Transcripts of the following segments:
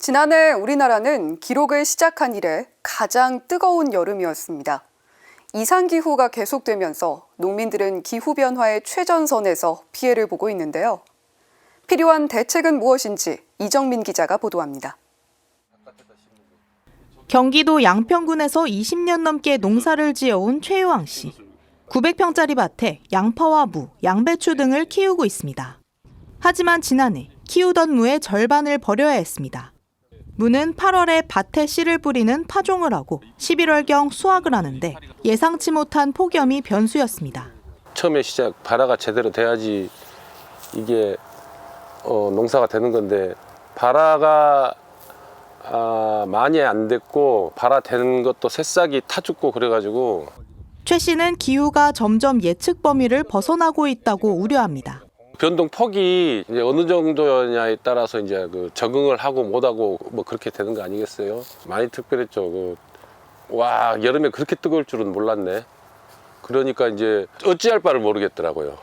지난해 우리나라는 기록을 시작한 이래 가장 뜨거운 여름이었습니다. 이상기후가 계속되면서 농민들은 기후변화의 최전선에서 피해를 보고 있는데요. 필요한 대책은 무엇인지 이정민 기자가 보도합니다. 경기도 양평군에서 20년 넘게 농사를 지어온 최유왕 씨. 900평짜리 밭에 양파와 무, 양배추 등을 키우고 있습니다. 하지만 지난해 키우던 무의 절반을 버려야 했습니다. 무는 8월에 밭에 씨를 뿌리는 파종을 하고 11월경 수확을 하는데 예상치 못한 폭염이 변수였습니다. 처음에 시작 발화가 제대로 돼야지 이게 농사가 되는 건데 발화가 많이 안 됐고 발화되는 것도 새싹이 타 죽고 그래가지고 최 씨는 기후가 점점 예측 범위를 벗어나고 있다고 우려합니다. 변동 폭이 이제 어느 정도냐에 따라서 이제 적응을 하고 못하고 뭐 그렇게 되는 거 아니겠어요? 많이 특별했죠. 와, 여름에 그렇게 뜨거울 줄은 몰랐네. 그러니까 이제 어찌할 바를 모르겠더라고요.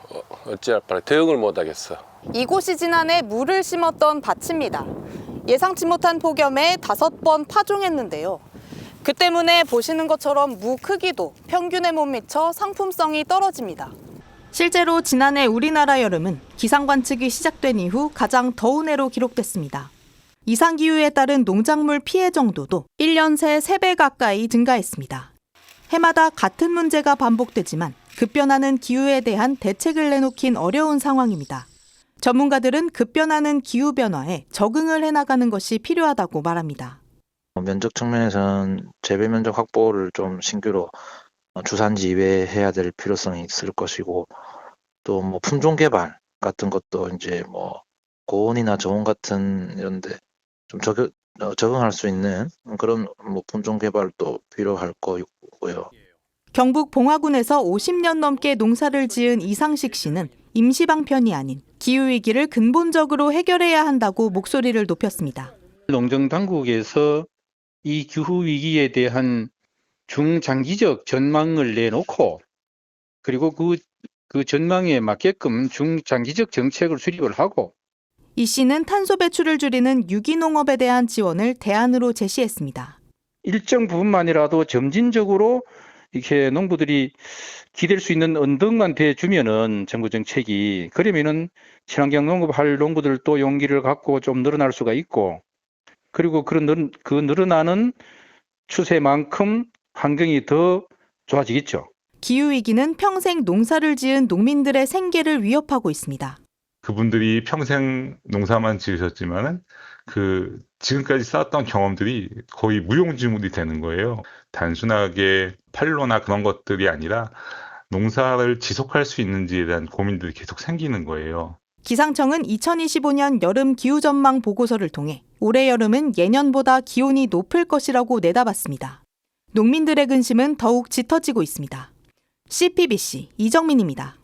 어찌할 바를 대응을 못 하겠어. 이곳이 지난해 무를 심었던 밭입니다. 예상치 못한 폭염에 5번 파종했는데요. 그 때문에 보시는 것처럼 무 크기도 평균에 못 미쳐 상품성이 떨어집니다. 실제로 지난해 우리나라 여름은 기상 관측이 시작된 이후 가장 더운 해로 기록됐습니다. 이상기후에 따른 농작물 피해 정도도 1년 새 3배 가까이 증가했습니다. 해마다 같은 문제가 반복되지만 급변하는 기후에 대한 대책을 내놓긴 어려운 상황입니다. 전문가들은 급변하는 기후변화에 적응을 해나가는 것이 필요하다고 말합니다. 면적 측면에서는 재배 면적 확보를 좀 신규로 주산지 이외해야 될 필요성이 있을 것이고 또 뭐 품종 개발 같은 것도 이제 뭐 고온이나 저온 같은 이런데 좀 적응할 수 있는 그런 뭐 품종 개발도 필요할 거고요. 경북 봉화군에서 50년 넘게 농사를 지은 이상식 씨는 임시방편이 아닌 기후위기를 근본적으로 해결해야 한다고 목소리를 높였습니다. 농정당국에서 이 기후위기에 대한 중장기적 전망을 내놓고 그리고 그 전망에 맞게끔 중장기적 정책을 수립을 하고 이 씨는 탄소 배출을 줄이는 유기농업에 대한 지원을 대안으로 제시했습니다. 일정 부분만이라도 점진적으로 이렇게 농부들이 기댈 수 있는 언덕만 대주면은 정부 정책이 그러면은 친환경 농업할 농부들도 용기를 갖고 좀 늘어날 수가 있고 그리고 그 늘어나는 추세만큼 환경이 더 좋아지겠죠. 기후위기는 평생 농사를 지은 농민들의 생계를 위협하고 있습니다. 그분들이 평생 농사만 지으셨지만은 지금까지 쌓았던 경험들이 거의 무용지물이 되는 거예요. 단순하게 판로나 그런 것들이 아니라 농사를 지속할 수 있는지에 대한 고민들이 계속 생기는 거예요. 기상청은 2025년 여름 기후 전망 보고서를 통해 올해 여름은 예년보다 기온이 높을 것이라고 내다봤습니다. 농민들의 근심은 더욱 짙어지고 있습니다. CPBC 이정민입니다.